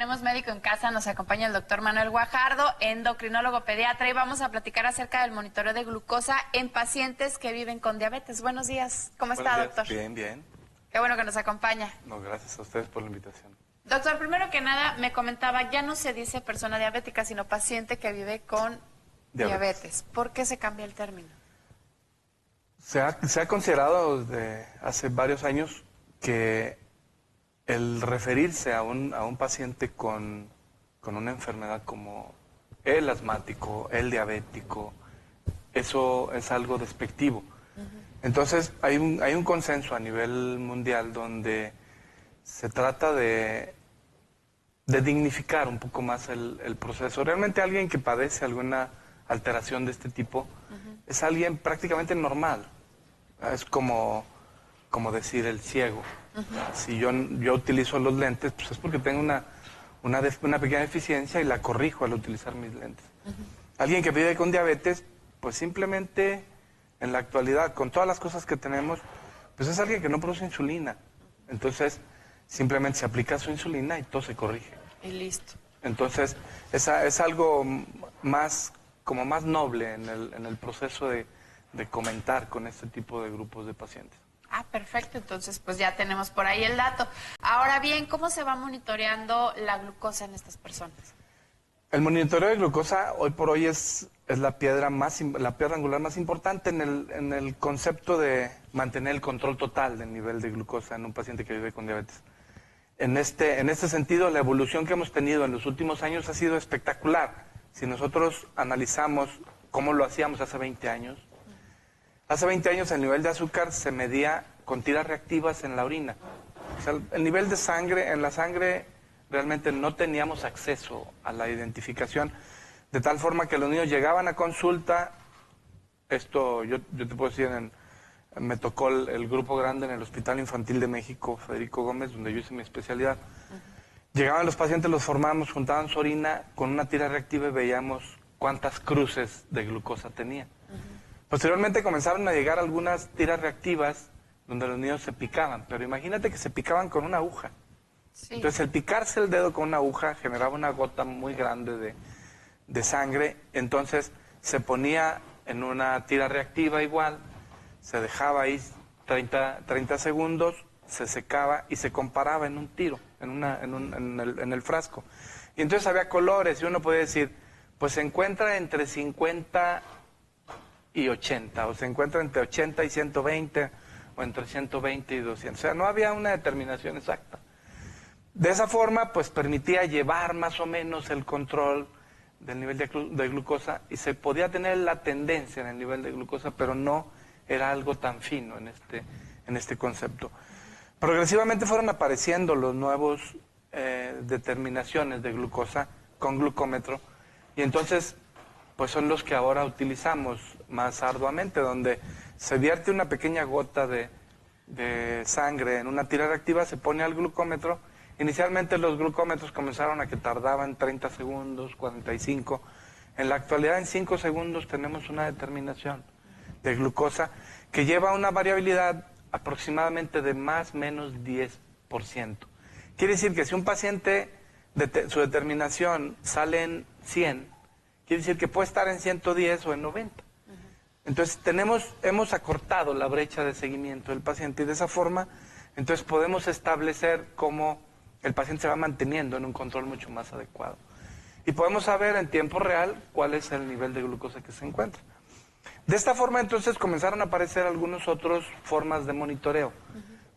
tenemos médico en casa, nos acompaña el doctor Manuel Guajardo, endocrinólogo pediatra, y vamos a platicar acerca del monitoreo de glucosa en pacientes que viven con diabetes. Buenos días, ¿cómo está, doctor? Bien, bien. Qué bueno que nos acompaña. No, gracias a ustedes por la invitación. Doctor, primero que nada, me comentaba, ya no se dice persona diabética, sino paciente que vive con diabetes. ¿Por qué se cambia el término? Se ha considerado desde hace varios años que el referirse a un paciente con una enfermedad como el asmático, el diabético, eso es algo despectivo. Entonces hay un consenso a nivel mundial donde se trata de dignificar un poco más el proceso. Realmente alguien que padece alguna alteración de este tipo es alguien prácticamente normal. Es como decir el ciego. Si yo utilizo los lentes, pues es porque tengo una pequeña deficiencia y la corrijo al utilizar mis lentes. Alguien que vive con diabetes, pues simplemente en la actualidad, con todas las cosas que tenemos, pues es alguien que no produce insulina. Entonces, simplemente se aplica su insulina y todo se corrige. Y listo. Entonces, es algo más noble en el proceso de comentar con este tipo de grupos de pacientes. Ah, perfecto. Entonces, pues ya tenemos por ahí el dato. Ahora bien, ¿cómo se va monitoreando la glucosa en estas personas? El monitoreo de glucosa hoy por hoy es la piedra angular más importante en el concepto de mantener el control total del nivel de glucosa en un paciente que vive con diabetes. En este sentido, la evolución que hemos tenido en los últimos años ha sido espectacular. Si nosotros analizamos cómo lo hacíamos hace 20 años, hace 20 años el nivel de azúcar se medía con tiras reactivas en la orina. O sea, el nivel de sangre, en la sangre realmente no teníamos acceso a la identificación, de tal forma que los niños llegaban a consulta, esto yo te puedo decir, me tocó el grupo grande en el Hospital Infantil de México, Federico Gómez, donde yo hice mi especialidad. Llegaban los pacientes, los formábamos, juntaban su orina con una tira reactiva y veíamos cuántas cruces de glucosa tenía. Posteriormente comenzaron a llegar algunas tiras reactivas donde los niños se picaban, pero imagínate que se picaban con una aguja. Sí. Entonces el picarse el dedo con una aguja generaba una gota muy grande de sangre, entonces se ponía en una tira reactiva igual, se dejaba ahí 30 segundos, se secaba y se comparaba en un tiro, en el frasco. Y entonces había colores y uno podía decir, pues se encuentra entre 50 y 80, o se encuentra entre 80 y 120, o entre 120 y 200. O sea, no había una determinación exacta. De esa forma, pues permitía llevar más o menos el control del nivel de glucosa y se podía tener la tendencia en el nivel de glucosa, pero no era algo tan fino en este concepto. Progresivamente fueron apareciendo los nuevos determinaciones de glucosa con glucómetro y entonces pues son los que ahora utilizamos más arduamente, donde se vierte una pequeña gota de sangre en una tira reactiva, se pone al glucómetro. Inicialmente los glucómetros comenzaron a que tardaban 30 segundos, 45. En la actualidad en 5 segundos tenemos una determinación de glucosa que lleva una variabilidad aproximadamente de más o menos 10%. Quiere decir que si un paciente, su determinación sale en 100, quiere decir que puede estar en 110 o en 90. Entonces hemos acortado la brecha de seguimiento del paciente y de esa forma entonces podemos establecer cómo el paciente se va manteniendo en un control mucho más adecuado. Y podemos saber en tiempo real cuál es el nivel de glucosa que se encuentra. De esta forma entonces comenzaron a aparecer algunas otras formas de monitoreo.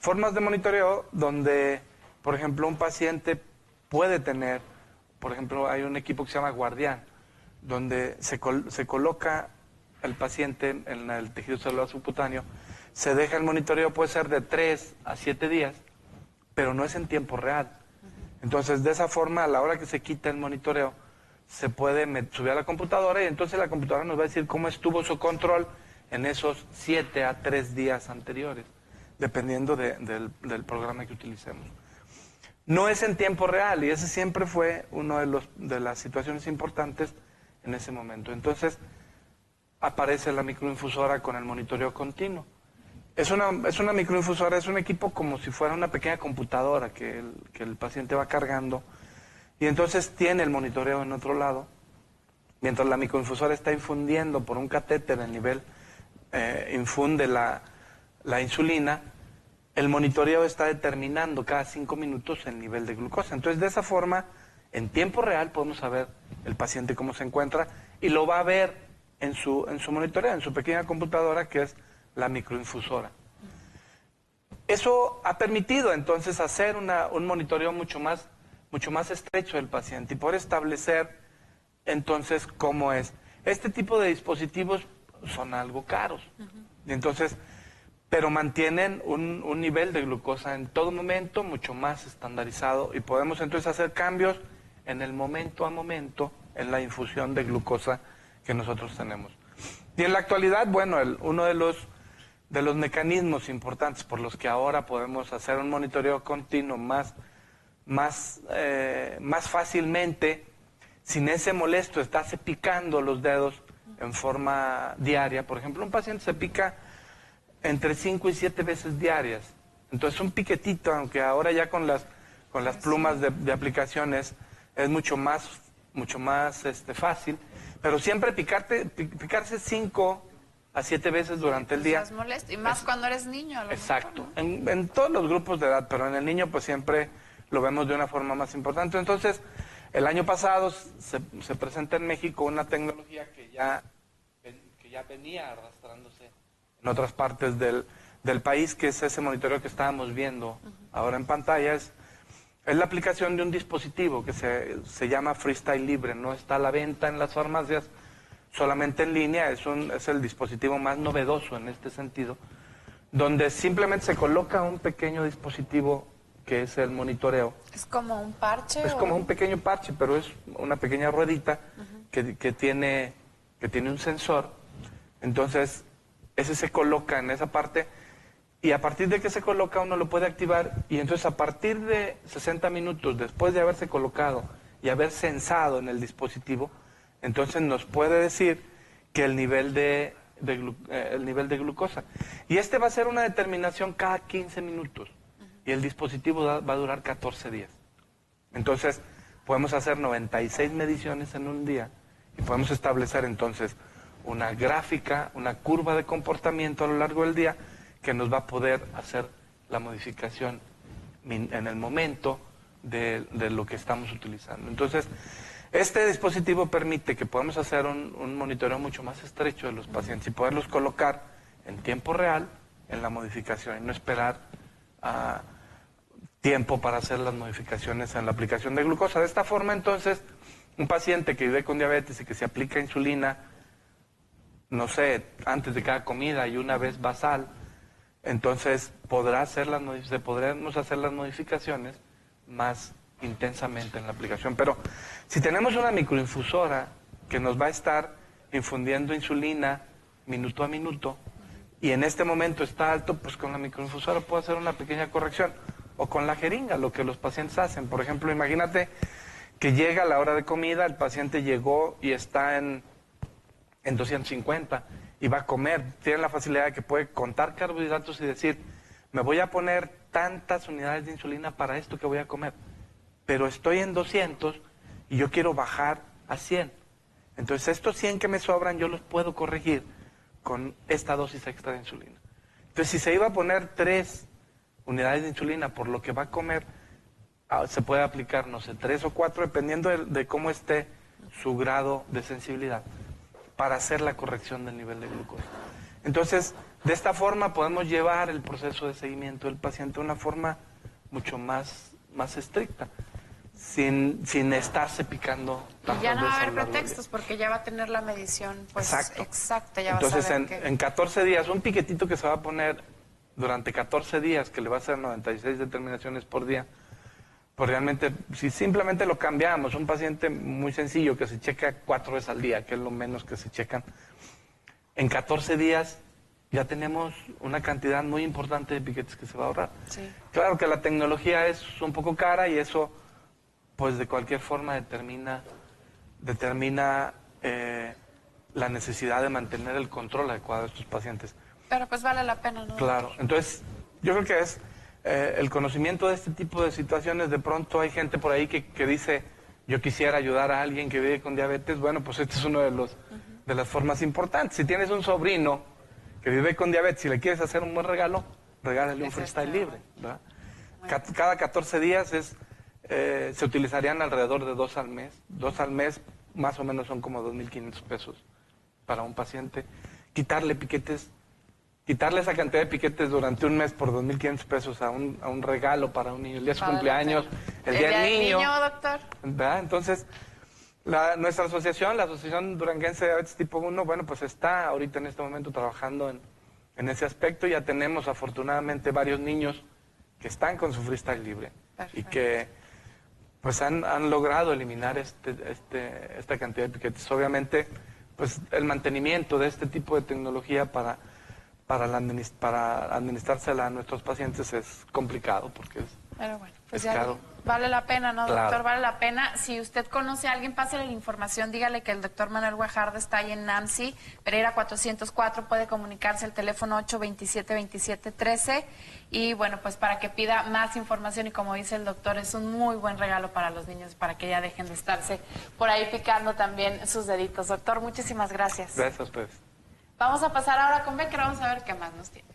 Formas de monitoreo donde, por ejemplo, un paciente puede tener, por ejemplo, hay un equipo que se llama Guardián, donde se coloca el paciente en el tejido celular subcutáneo, se deja el monitoreo, puede ser de 3 a 7 días, pero no es en tiempo real. Entonces, de esa forma, a la hora que se quita el monitoreo, se puede subir a la computadora y entonces la computadora nos va a decir cómo estuvo su control en esos 7 a 3 días anteriores, dependiendo del programa que utilicemos. No es en tiempo real y ese siempre fue una de las situaciones importantes en ese momento. Entonces, aparece la microinfusora con el monitoreo continuo. Es una microinfusora, es un equipo como si fuera una pequeña computadora que el paciente va cargando y entonces tiene el monitoreo en otro lado, mientras la microinfusora está infundiendo por un catéter el nivel, infunde la insulina, el monitoreo está determinando cada 5 minutos el nivel de glucosa. Entonces, de esa forma, en tiempo real podemos saber el paciente cómo se encuentra y lo va a ver en su monitoreo, en su pequeña computadora que es la microinfusora. Eso ha permitido entonces hacer un monitoreo mucho más estrecho del paciente y poder establecer entonces cómo es. Este tipo de dispositivos son algo caros. Y entonces, pero mantienen un nivel de glucosa en todo momento mucho más estandarizado y podemos entonces hacer cambios en el momento a momento en la infusión de glucosa que nosotros tenemos. Y en la actualidad, bueno, uno de los mecanismos importantes por los que ahora podemos hacer un monitoreo continuo más fácilmente, sin ese molesto estarse picando los dedos en forma diaria. Por ejemplo, un paciente se pica entre 5 y 7 veces diarias. Entonces un piquetito, aunque ahora ya con las plumas de aplicaciones es mucho más fácil, pero siempre picarse 5 a 7 veces durante el día. Es molesto, y más cuando eres niño. Exacto, ¿no? En todos los grupos de edad, pero en el niño pues siempre lo vemos de una forma más importante. Entonces, el año pasado se presenta en México una tecnología que ya venía arrastrándose en otras partes del país, que es ese monitoreo que estábamos viendo ahora en pantalla. Es la aplicación de un dispositivo que se llama Freestyle Libre. No está a la venta en las farmacias, solamente en línea. Es el dispositivo más novedoso en este sentido, donde simplemente se coloca un pequeño dispositivo que es el monitoreo. ¿Es como un parche? Es como un pequeño parche, pero es una pequeña ruedita que tiene un sensor. Entonces, ese se coloca en esa parte y a partir de que se coloca uno lo puede activar y entonces a partir de 60 minutos después de haberse colocado y haber sensado en el dispositivo, entonces nos puede decir que el nivel de glucosa. Y este va a ser una determinación cada 15 minutos y el dispositivo va a durar 14 días. Entonces podemos hacer 96 mediciones en un día y podemos establecer entonces una gráfica, una curva de comportamiento a lo largo del día que nos va a poder hacer la modificación en el momento de lo que estamos utilizando. Entonces, este dispositivo permite que podamos hacer un monitoreo mucho más estrecho de los pacientes y poderlos colocar en tiempo real en la modificación y no esperar tiempo para hacer las modificaciones en la aplicación de glucosa. De esta forma, entonces, un paciente que vive con diabetes y que se aplica insulina, no sé, antes de cada comida y una vez basal, entonces podremos hacer las modificaciones más intensamente en la aplicación. Pero si tenemos una microinfusora que nos va a estar infundiendo insulina minuto a minuto y en este momento está alto, pues con la microinfusora puedo hacer una pequeña corrección. O con la jeringa, lo que los pacientes hacen. Por ejemplo, imagínate que llega la hora de comida, el paciente llegó y está en 250 y va a comer. Tiene la facilidad de que puede contar carbohidratos y decir, me voy a poner tantas unidades de insulina para esto que voy a comer, pero estoy en 200 y yo quiero bajar a 100. Entonces estos 100 que me sobran yo los puedo corregir con esta dosis extra de insulina. Entonces si se iba a poner 3 unidades de insulina por lo que va a comer, se puede aplicar, no sé, 3 o 4, dependiendo de cómo esté su grado de sensibilidad, para hacer la corrección del nivel de glucosa. Entonces, de esta forma podemos llevar el proceso de seguimiento del paciente de una forma mucho más estricta, sin estarse picando tantas y ya no va a veces haber a lo largo del pretextos día. porque ya va a tener la medición pues exacta, ya Entonces, va a saber en 14 días, un piquetito que se va a poner durante 14 días, que le va a hacer 96 determinaciones por día, pues realmente, si simplemente lo cambiamos, un paciente muy sencillo que se checa 4 veces al día, que es lo menos que se checan, en 14 días ya tenemos una cantidad muy importante de piquetes que se va a ahorrar. Sí. Claro que la tecnología es un poco cara y eso, pues de cualquier forma determina la necesidad de mantener el control adecuado de estos pacientes. Pero pues vale la pena, ¿no? Claro, entonces yo creo que es el conocimiento de este tipo de situaciones. De pronto hay gente por ahí que dice, yo quisiera ayudar a alguien que vive con diabetes, bueno, pues este es uno de las formas importantes. Si tienes un sobrino que vive con diabetes y le quieres hacer un buen regalo, regálale un freestyle libre, ¿verdad? Cada 14 días se utilizarían alrededor de 2 al mes. 2 al mes más o menos son como 2.500 pesos para un paciente. Quitarle esa cantidad de piquetes durante un mes por 2.500 pesos a un regalo para un niño. El día de su cumpleaños, el día del niño, doctor. ¿verdad? Entonces, nuestra asociación, la Asociación Duranguense de Diabetes Tipo 1, bueno, pues está ahorita en este momento trabajando en ese aspecto. Ya tenemos afortunadamente varios niños que están con su freestyle libre. Perfecto. Y que pues han logrado eliminar esta cantidad de piquetes. Obviamente, pues el mantenimiento de este tipo de tecnología para administrársela a nuestros pacientes es complicado porque pero bueno, pues es caro. Vale la pena, ¿no, claro. doctor? Vale la pena. Si usted conoce a alguien, pásale la información, dígale que el doctor Manuel Guajardo está ahí en Nancy, Pereira 404, puede comunicarse al teléfono 827-2713 y bueno, pues para que pida más información y como dice el doctor, es un muy buen regalo para los niños, para que ya dejen de estarse por ahí picando también sus deditos. Doctor, muchísimas gracias. Gracias a ustedes. Vamos a pasar ahora con Becker, vamos a ver qué más nos tiene.